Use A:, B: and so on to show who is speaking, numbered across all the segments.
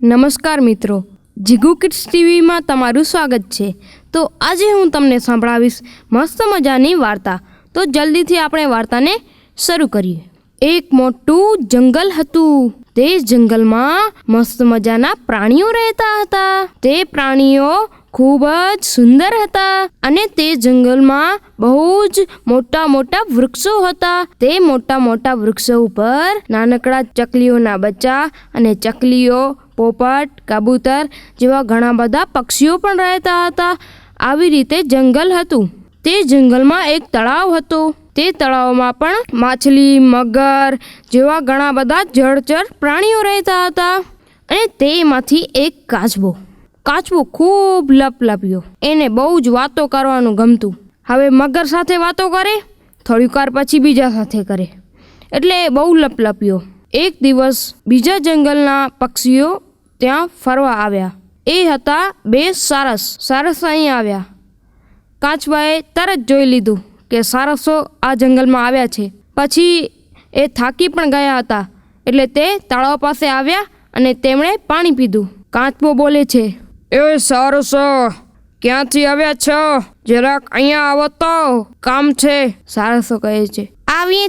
A: નમસ્કાર મિત્રો, જીગુ કિડ્સ ટીવીમાં તમારું સ્વાગત છે। તો આજે હું તમને સંભળાવીશ મસ્ત મજાની વાર્તા। તો જલ્દીથી આપણે વાર્તાને શરૂ કરીએ। એક મોટું જંગલ હતું। તે જંગલમાં મસ્ત મજાના પ્રાણીઓ રહેતા હતા। તે પ્રાણીઓ ખૂબ જ સુંદર હતા અને તે જંગલમાં બહુ જ મોટા મોટા વૃક્ષો હતા। તે મોટા મોટા વૃક્ષો ઉપર નાનકડા ચકલીઓના બચ્ચા અને ચકલીઓ, પોપટ, કબૂતર જેવા ઘણા બધા પક્ષીઓ પણ રહેતા હતા। આવી રીતે જંગલ હતું। તે જંગલમાં એક તળાવ હતો। તે તળાવમાં પણ માછલી, મગર જેવા ઘણા બધા જળચર પ્રાણીઓ રહેતા હતા અને તેમાંથી એક કાચબો ખૂબ લપલપ્યો। એને બહુ જ વાતો કરવાનું ગમતું। હવે મગર સાથે વાતો કરે, થોડીક વાર પછી બીજા સાથે કરે, એટલે બહુ લપલપ્યો। એક દિવસ બીજા જંગલના પક્ષીઓ ત્યાં ફરવા આવ્યા। એ હતા બે સારસ અહીં આવ્યા। કાચબાએ તરત જોઈ લીધું કે સારસો આ જંગલમાં આવ્યા છે। પછી એ થાકી પણ ગયા હતા, એટલે તે તળાવ પાસે આવ્યા અને તેમણે પાણી પીધું। કાચબો બોલે છે, એ સારસો, ક્યાંથી આવ્યા છો? જરાક અહીંયા આવો તો, કામ છે। સારસો કહે છે, આવીએ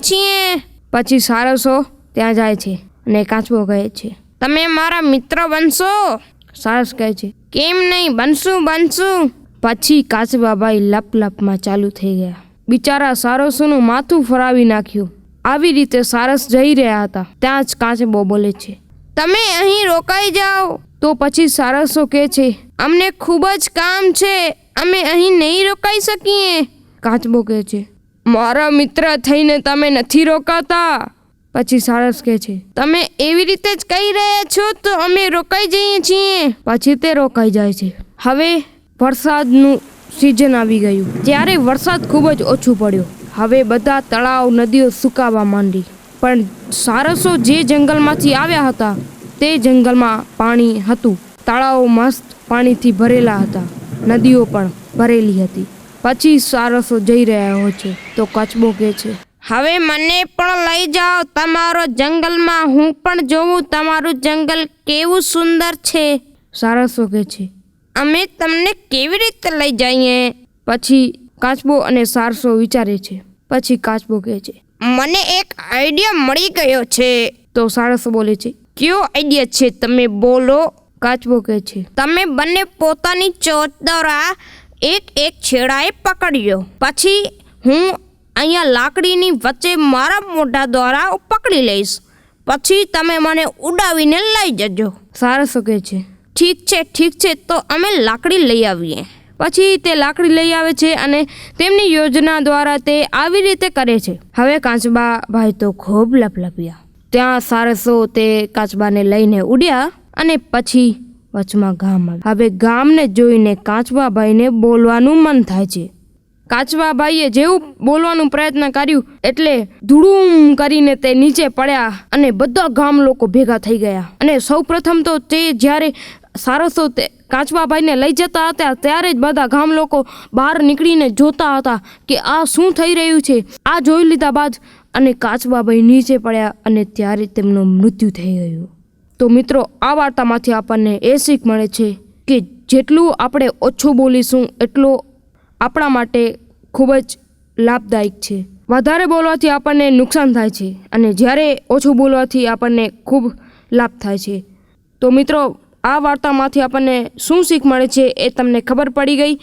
A: છીએ। પછી સારસો ત્યાં જાય છે અને કાચબો કહે છે, તમે મારા મિત્ર બનશો? સારસ કહે છે, કેમ નહીં, બનશું। પછી કાચબાભાઈ લપમાં ચાલુ થઈ ગયા। બિચારા સારસોનું માથું ફરાવી નાખ્યું। આવી રીતે સારસ જઈ રહ્યા હતા, ત્યાં જ કાચબો બોલે છે, તમે અહીં રોકાઈ જાઓ। તો પછી સારસો કહે છે, અમને ખૂબ જ કામ છે, અમે અહીં નહીં રોકાઈ શકીએ। કાચબો કહે છે, મારા મિત્ર થઈને તમે નથી રોકાતા। પછી સારસ કહે છે, તમે એવી રીતે જ કહી રહ્યા છો તો અમે રોકાઈ જઈએ છીએ। પછી તે રોકાઈ જાય છે। હવે વરસાદનું સિઝન આવી ગયું, ત્યારે વરસાદ ખૂબ જ ઓછું પડ્યો। હવે બધા તળાવ, નદીઓ સુકાવા માંડી, પણ સારસો જે જંગલમાંથી આવ્યા હતા તે જંગલમાં પાણી હતું। તળાવો મસ્ત પાણીથી ભરેલા હતા, નદીઓ પણ ભરેલી હતી। પછી સારસો જઈ રહ્યા હોય છે તો કાચબો કહે છે, હવે મને પણ લઈ જાઓ તમારો જંગલમાં, હું પણ જોઉં તમારું જંગલ કેવું સુંદર છે। સારસો કહે છે, અમે તમને કેવી રીતે લઈ જઈએ? પછી કાચબો અને સારસો વિચારે છે। પછી કાચબો કહે છે, મને એક આઈડિયા મળી ગયો છે। તો સારસો બોલે છે, કયો આઈડિયા છે, તમે બોલો। કાચબો કહે છે, તમે બંને પોતાની ચોચ દ્વારા એક છેડાએ પકડ્યો, પછી હું અહીંયા લાકડીની વચ્ચે મારા મોઢા દ્વારા પકડી લઈશ, પછી તમે મને ઉડાવીને લઈ જજો। સારસો કહે છે, ઠીક છે, તો અમે લાકડી લઈ આવીએ। પછી તે લાકડી લઈ આવે છે અને તેમની યોજના દ્વારા તે આવી રીતે કરે છે। હવે કાચબા ભાઈ તો ખૂબ લપલપ્યા। ત્યાં સારસો તે કાચબાને લઈને ઉડ્યા અને પછી વચમાં ગામ આવ્યું। હવે ગામને જોઈને કાચબા ભાઈને બોલવાનું મન થાય છે। કાચબા ભાઈએ જેવું બોલવાનું પ્રયત્ન કર્યું એટલે ધૂળુમ કરીને તે નીચે પડ્યા અને બધા ગામ લોકો ભેગા થઈ ગયા। અને સૌ પ્રથમ તો તે જ્યારે સારસો તે કાચબાભાઈને લઈ જતા હતા ત્યારે જ બધા ગામ લોકો બહાર નીકળીને જોતા હતા કે આ શું થઈ રહ્યું છે। આ જોઈ લીધા બાદ અને કાચબાભાઈ નીચે પડ્યા અને ત્યારે તેમનું મૃત્યુ થઈ ગયું। તો મિત્રો, આ વાર્તામાંથી આપણને એ શીખ મળે છે કે જેટલું આપણે ઓછું બોલીશું એટલો આપણા માટે ખૂબ જ લાભદાયક છે। વધારે બોલવાથી આપણને નુકસાન થાય છે અને જ્યારે ઓછું બોલવાથી આપણને ખૂબ લાભ થાય છે। તો મિત્રો, આ વાર્તામાંથી આપણને શું શીખ મળે છે એ તમને ખબર પડી ગઈ।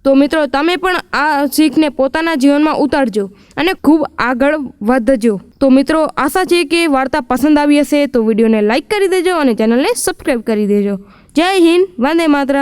A: તો મિત્રો, તમે પણ આ શીખને પોતાના જીવનમાં ઉતારજો અને ખૂબ આગળ વધજો। તો મિત્રો, આશા છે કે વાર્તા પસંદ આવી હશે, તો વિડીયોને લાઈક કરી દેજો અને ચેનલને સબસ્ક્રાઈબ કરી દેજો। જય હિન્દ, વંદે માતરમ।